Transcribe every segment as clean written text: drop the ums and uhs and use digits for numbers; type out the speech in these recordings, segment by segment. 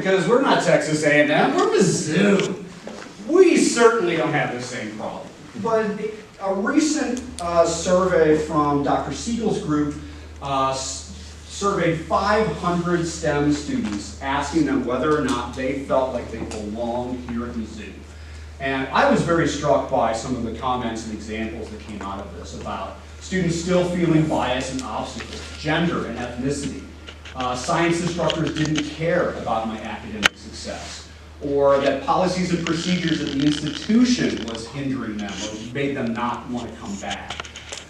because we're not Texas A&M, we're Mizzou. We certainly don't have the same problem. But a recent survey from Dr. Siegel's group surveyed 500 STEM students, asking them whether or not they felt like they belonged here at Mizzou. And I was very struck by some of the comments and examples that came out of this about students still feeling bias and obstacles, gender and ethnicity. Science instructors didn't care about my academic success, or that policies and procedures at the institution was hindering them or made them not want to come back.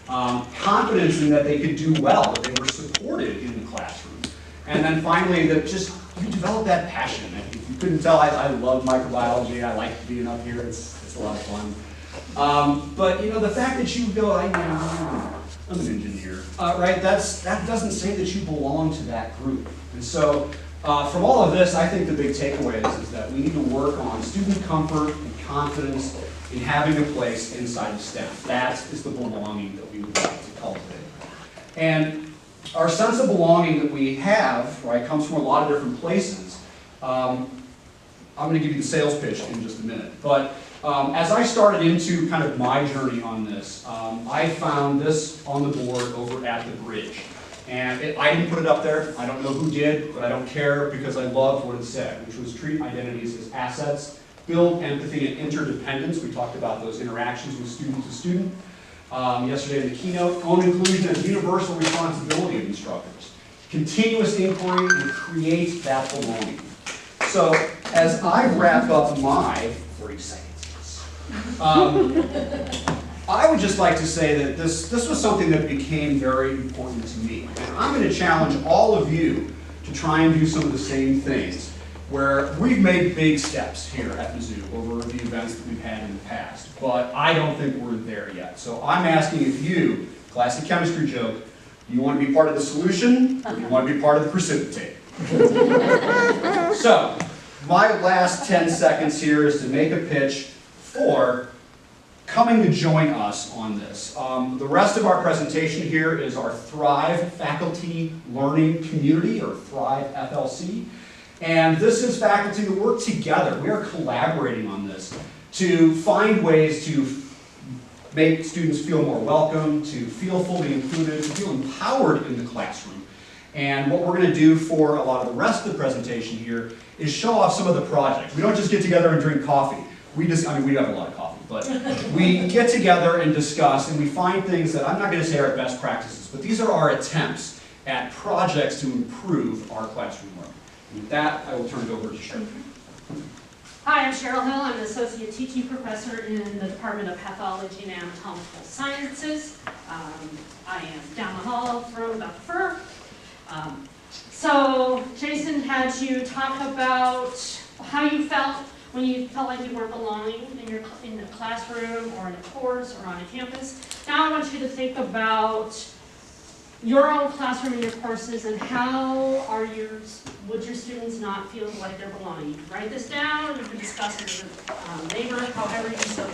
Confidence in that they could do well, that they were supported in the classroom. And then finally, that just you develop that passion. If you couldn't tell, I love microbiology. I like being up here. It's a lot of fun. But you know, the fact that you go, I'm an engineer, right? That doesn't say that you belong to that group. And so, from all of this, I think the big takeaway is that we need to work on student comfort and confidence in having a place inside of STEM. That is the belonging that we would like to cultivate. And our sense of belonging that we have, right, comes from a lot of different places. I'm going to give you the sales pitch in just a minute. But as I started into kind of my journey on this, I found this on the board over at the Bridge. And I didn't put it up there. I don't know who did, but I don't care because I loved what it said, which was treat identities as assets, build empathy and interdependence. We talked about those interactions with student to student. Yesterday in the keynote, own inclusion as universal responsibility of instructors. Continuous inquiry and create that belonging. So as I wrap up my 40 seconds, I would just like to say that this was something that became very important to me. And I'm going to challenge all of you to try and do some of the same things, where we've made big steps here at Mizzou over the events that we've had in the past, but I don't think we're there yet. So I'm asking if you, classic chemistry joke, you want to be part of the solution, or you want to be part of the precipitate? So, my last 10 seconds here is to make a pitch for coming to join us on this. The rest of our presentation here is our Thrive Faculty Learning Community, or Thrive FLC. And this is faculty that work together. We are collaborating on this to find ways to make students feel more welcome, to feel fully included, to feel empowered in the classroom. And what we're going to do for a lot of the rest of the presentation here is show off some of the projects. We don't just get together and drink coffee. We have a lot of coffee, but we get together and discuss, and we find things that I'm not going to say are best practices, but these are our attempts at projects to improve our classroom learning. And with that, I will turn it over to Cheryl. Hi, I'm Cheryl Hill. I'm an associate teaching professor in the Department of Pathology and Anatomical Sciences. I am down the hall from Dr. Furr. So Jason had you talk about how you felt when you felt like you weren't belonging in the classroom or in a course or on a campus. Now I want you to think about your own classroom and your courses, and how would your students not feel like they're belonging? You can write this down, you can discuss it with a neighbor, however you so